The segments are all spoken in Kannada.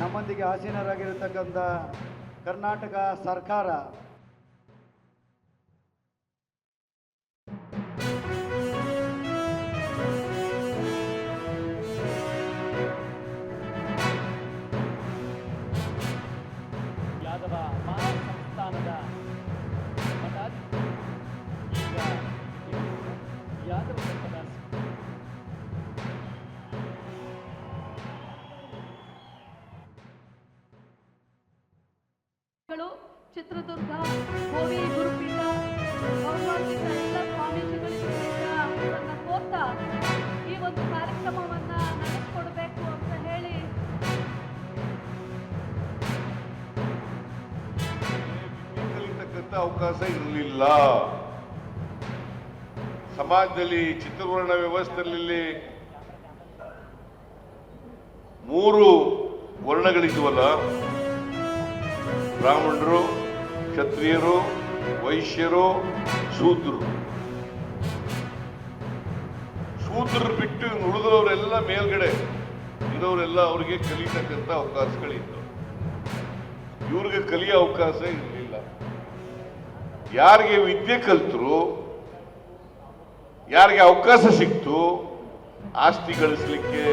ನಮ್ಮೊಂದಿಗೆ ಆಸೀನರಾಗಿರತಕ್ಕಂಥ ಕರ್ನಾಟಕ ಸರ್ಕಾರ ಯಾದವ ಮಹಾಸಂಸ್ಥಾನದ ಈಗ ಯಾದವ ಸಂಘದ ಚಿತ್ರದುರ್ಗ ಗೋವಿ ಗುರುಪೀಠ ಭಗವಂತಿನ ಎಲ್ಲ ಸ್ವಾಮೀಜಿಗಳಿಂದ ಕೋರ್ತಾ ಈ ಒಂದು ಕಾರ್ಯಕ್ರಮವನ್ನ ನಡೆಸಿಕೊಡ್ಬೇಕು ಅಂತ ಹೇಳಿ ಕಲಿತಕ್ಕಂಥ ಅವಕಾಶ ಇರಲಿಲ್ಲ. ಸಮಾಜದಲ್ಲಿ ಚಿತ್ರವರ್ಣ ವ್ಯವಸ್ಥೆಯಲ್ಲಿ 3 ವರ್ಣಗಳಿದ್ವಲ್ಲ, ಬ್ರಾಹ್ಮಣರು, ಕ್ಷತ್ರಿಯರು, ವೈಶ್ಯರು, ಶೂದ್ರರು. ಶೂದ್ರರು ಬಿಟ್ಟು ಉಳಿದವರೆಲ್ಲ ಮೇಲ್ಗಡೆ ಇರೋರೆಲ್ಲ ಅವ್ರಿಗೆ ಕಲಿತಕ್ಕಂಥ ಅವಕಾಶಗಳಿತ್ತು. ಇವ್ರಿಗೆ ಕಲಿಯೋ ಅವಕಾಶ ಇರಲಿಲ್ಲ. ಯಾರಿಗೆ ವಿದ್ಯೆ ಕಲ್ತರು, ಯಾರಿಗೆ ಅವಕಾಶ ಸಿಕ್ತು ಆಸ್ತಿ ಗಳಿಸ್ಲಿಕ್ಕೆ,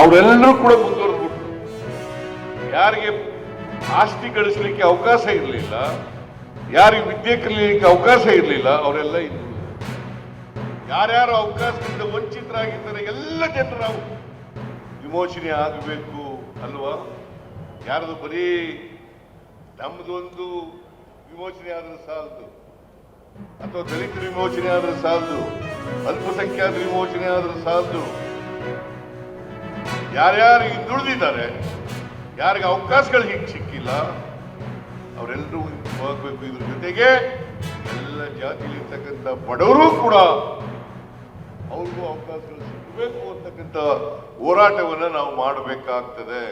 ಅವರೆಲ್ಲರೂ ಕೂಡ ಮುಂದುವರೆದ್ಬಿಟ್ರು. ಯಾರಿಗೆ ಆಸ್ತಿ ಗಳಿಸಲಿಕ್ಕೆ ಅವಕಾಶ ಇರಲಿಲ್ಲ, ಯಾರಿಗೆ ವಿದ್ಯೆ ಕಲಿಯಲಿಕ್ಕೆ ಅವಕಾಶ ಇರಲಿಲ್ಲ, ಅವರೆಲ್ಲ ಇನ್ನು ಯಾರ್ಯಾರು ಅವಕಾಶದಿಂದ ವಂಚಿತರಾಗಿದ್ದಾರೆ ಎಲ್ಲ ಜನರು ನಾವು ವಿಮೋಚನೆ ಆಗಬೇಕು ಅಲ್ವಾ? ಯಾರದು ಬರೀ ನಮ್ಮದೊಂದು ವಿಮೋಚನೆ ಆದ್ರೆ ಸಾಲದು, ಅಥವಾ ದಲಿತರ ವಿಮೋಚನೆ ಆದ್ರೆ ಸಾಲದು, ಅಲ್ಪಸಂಖ್ಯಾತರ ವಿಮೋಚನೆ ಆದ್ರೆ ಸಾಲದು. ಯಾರ್ಯಾರು ಹಿಂದುಳಿದಿದ್ದಾರೆ, ಯಾರಿಗೆ ಅವಕಾಶಗಳು ಹೀಗೆ ಸಿಕ್ಕಿಲ್ಲ, ಅವರೆಲ್ಲರೂ ಹೋಗ್ಬೇಕು. ಇದ್ರ ಜೊತೆಗೆ ಎಲ್ಲ ಜಾತಿಯಲ್ಲಿರ್ತಕ್ಕಂಥ ಬಡವರು ಕೂಡ ಅವ್ರಿಗೂ ಅವಕಾಶಗಳು ಸಿಗಬೇಕು ಅಂತಕ್ಕಂಥ ಹೋರಾಟವನ್ನು ನಾವು ಮಾಡಬೇಕಾಗ್ತದೆ.